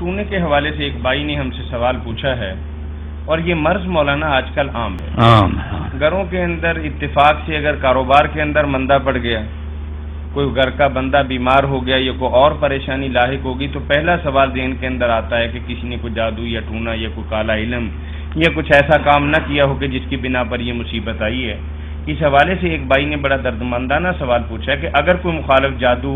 ٹونے کے حوالے سے ایک بھائی نے ہم سے سوال پوچھا ہے، اور یہ مرض مولانا آج کل عام ہے۔ گھروں کے اندر اتفاق سے اگر کاروبار کے اندر مندہ پڑ گیا، کوئی گھر کا بندہ بیمار ہو گیا یا کوئی اور پریشانی لاحق ہوگی، تو پہلا سوال ذہن کے اندر آتا ہے کہ کسی نے کوئی جادو یا ٹونا یا کوئی کالا علم یا کچھ ایسا کام نہ کیا ہو کہ جس کی بنا پر یہ مصیبت آئی ہے۔ اس حوالے سے ایک بھائی نے بڑا دردمندانہ سوال پوچھا ہے کہ اگر کوئی مخالف جادو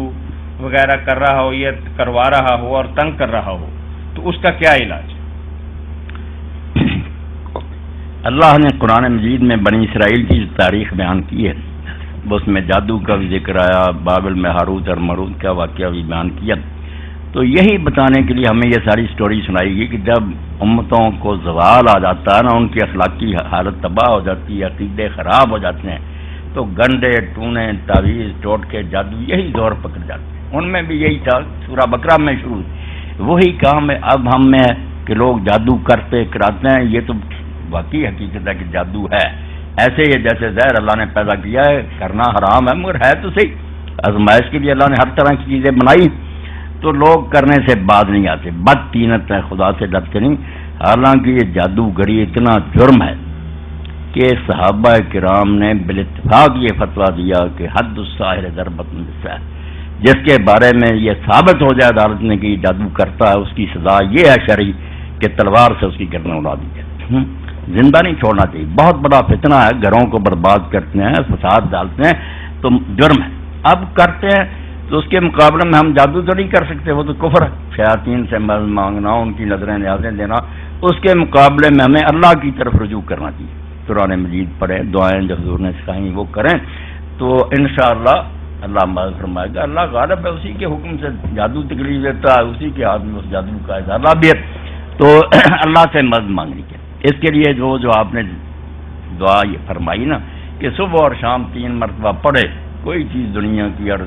وغیرہ کر رہا ہو یا کروا رہا ہو اور تنگ کر رہا ہو تو اس کا کیا علاج ہے؟ اللہ نے قرآن مجید میں بنی اسرائیل کی جو تاریخ بیان کی ہے، اس میں جادو کا بھی ذکر آیا، بابل میں ہاروت اور ماروت کا واقعہ بھی بیان کیا۔ تو یہی بتانے کے لیے ہمیں یہ ساری سٹوری سنائی گئی کہ جب امتوں کو زوال آ جاتا ہے نا، ان کی اخلاقی حالت تباہ ہو جاتی ہے، عقیدے خراب ہو جاتے ہیں، تو گنڈے ٹونے تعویذ ٹوٹکے جادو یہی زور پکڑ جاتے ہیں۔ ان میں بھی یہی تھا، سورہ بقرہ میں شروع وہی کام ہے اب ہم میں کہ لوگ جادو کرتے کراتے ہیں۔ یہ تو واقعی حقیقت ہے کہ جادو ہے، ایسے ہی جیسے زہر اللہ نے پیدا کیا ہے، کرنا حرام ہے مگر ہے تو صحیح، آزمائش کے لیے اللہ نے ہر طرح کی چیزیں بنائی، تو لوگ کرنے سے باز نہیں آتے، بد طینت ہے، خدا سے ڈرتے نہیں۔ حالانکہ یہ جادوگری اتنا جرم ہے کہ صحابہ کرام نے بالاتفاق یہ فتویٰ دیا کہ حد الساحر ضربۃ بالسیف، جس کے بارے میں یہ ثابت ہو جائے عدالت نے کہ یہ جادو کرتا ہے، اس کی سزا یہ ہے شرعی کہ تلوار سے اس کی گردن اڑا دی جائے، زندہ نہیں چھوڑنا چاہیے۔ بہت بڑا فتنہ ہے، گھروں کو برباد کرتے ہیں، فساد ڈالتے ہیں، تو جرم ہے۔ اب کرتے ہیں تو اس کے مقابلے میں ہم جادو تو نہیں کر سکتے، وہ تو کفر ہے، شیاطین سے مدد مانگنا، ان کی نظریں نیازیں دینا، اس کے مقابلے میں ہمیں اللہ کی طرف رجوع کرنا چاہیے۔ قرآن مجید پڑھیں، دعائیں جو حضور نے سکھائیں وہ کریں، تو انشاءاللہ اللہ مدد فرمائے گا۔ اللہ غالب ہے، اسی کے حکم سے جادو تکلیف دیتا ہے، اسی کے ہاتھ میں اس جادو کا اظہار بھی ہے، تو اللہ سے مدد مانگنی چاہیے۔ اس کے لیے جو آپ نے دعا یہ فرمائی نا کہ صبح اور شام 3 مرتبہ پڑھے، کوئی چیز دنیا کی اور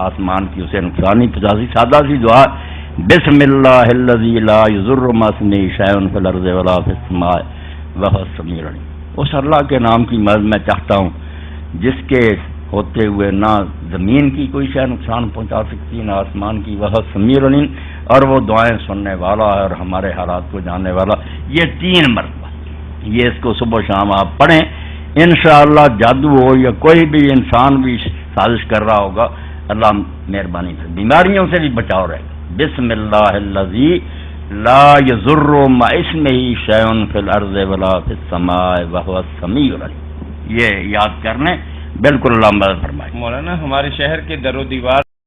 آسمان کی اسے نقصان نہیں پہنچاتی، سادہ سی دعا، بسم اللہ الذی لا یضر مع اسمہ شیء فی الارض ولا فی السماء وهو السمیع العلیم۔ اس اللہ کے نام کی مدد میں چاہتا ہوں جس کے ہوتے ہوئے نہ زمین کی کوئی شے نقصان پہنچا سکتی نہ آسمان کی، وہ سمیع العلیم، اور وہ دعائیں سننے والا ہے اور ہمارے حالات کو جاننے والا۔ یہ 3 مرتبہ یہ اس کو صبح و شام آپ پڑھیں، انشاءاللہ جادو ہو یا کوئی بھی انسان بھی سازش کر رہا ہوگا، اللہ مہربانی سے بیماریوں سے بھی بچاؤ رہے گا۔ بسم اللہ الذی لا یضر مع اسمہ شیء فی الارض ولا فی السماء وهو السمیع العلیم، یہ یاد کرنے بالکل اللہ مدد فرمائے۔ مولانا ہمارے شہر کے در و دیوار